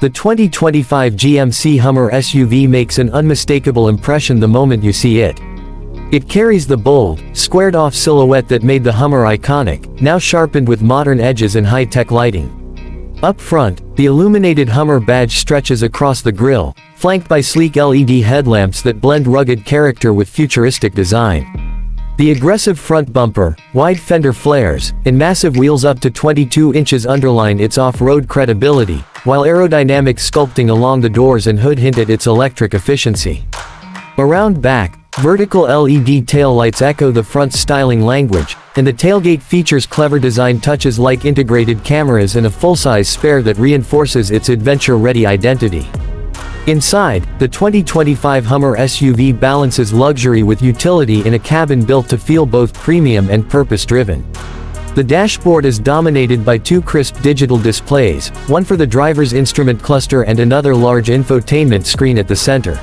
The 2025 GMC Hummer SUV makes an unmistakable impression the moment you see it. It carries the bold, squared-off silhouette that made the Hummer iconic, now sharpened with modern edges and high-tech lighting. Up front, the illuminated Hummer badge stretches across the grille, flanked by sleek LED headlamps that blend rugged character with futuristic design. The aggressive front bumper, wide fender flares, and massive wheels up to 22 inches underline its off-road credibility, while aerodynamic sculpting along the doors and hood hint at its electric efficiency. Around back, vertical LED taillights echo the front's styling language, and the tailgate features clever design touches like integrated cameras and a full-size spare that reinforces its adventure-ready identity. Inside, the 2025 Hummer SUV balances luxury with utility in a cabin built to feel both premium and purpose-driven. The dashboard is dominated by two crisp digital displays, one for the driver's instrument cluster and another large infotainment screen at the center.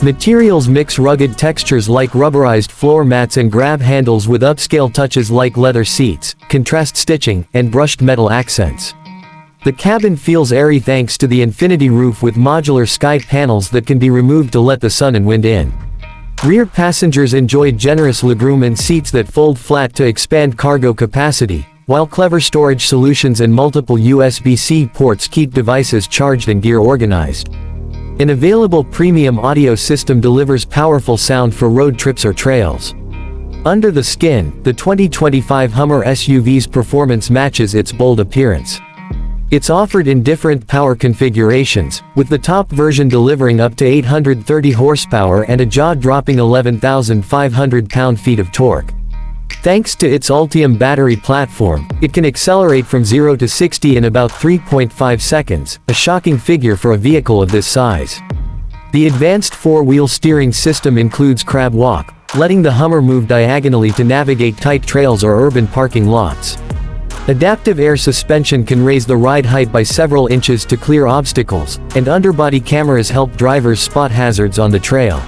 Materials mix rugged textures like rubberized floor mats and grab handles with upscale touches like leather seats, contrast stitching, and brushed metal accents. The cabin feels airy thanks to the infinity roof with modular sky panels that can be removed to let the sun and wind in. Rear passengers enjoy generous legroom and seats that fold flat to expand cargo capacity, while clever storage solutions and multiple USB-C ports keep devices charged and gear organized. An available premium audio system delivers powerful sound for road trips or trails. Under the skin, the 2025 Hummer SUV's performance matches its bold appearance. It's offered in different power configurations, with the top version delivering up to 830 horsepower and a jaw-dropping 11,500 pound-feet of torque. Thanks to its Ultium battery platform, it can accelerate from 0 to 60 in about 3.5 seconds, a shocking figure for a vehicle of this size. The advanced four-wheel steering system includes crab walk, letting the Hummer move diagonally to navigate tight trails or urban parking lots. Adaptive air suspension can raise the ride height by several inches to clear obstacles, and underbody cameras help drivers spot hazards on the trail.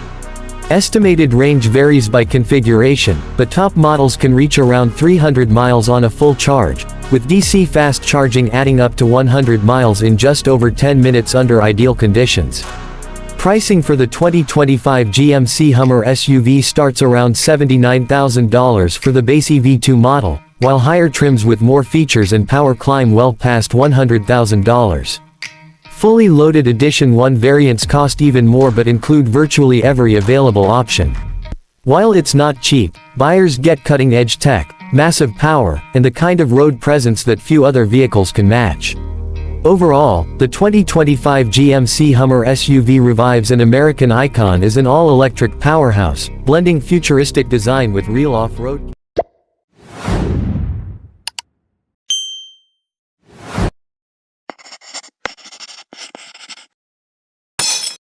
Estimated range varies by configuration, but top models can reach around 300 miles on a full charge, with DC fast charging adding up to 100 miles in just over 10 minutes under ideal conditions. Pricing for the 2025 GMC Hummer SUV starts around $79,000 for the base EV2 model, while higher trims with more features and power climb well past $100,000. Fully loaded Edition 1 variants cost even more but include virtually every available option. While it's not cheap, buyers get cutting-edge tech, massive power, and the kind of road presence that few other vehicles can match. Overall, the 2025 GMC Hummer SUV revives an American icon as an all-electric powerhouse, blending futuristic design with real off-road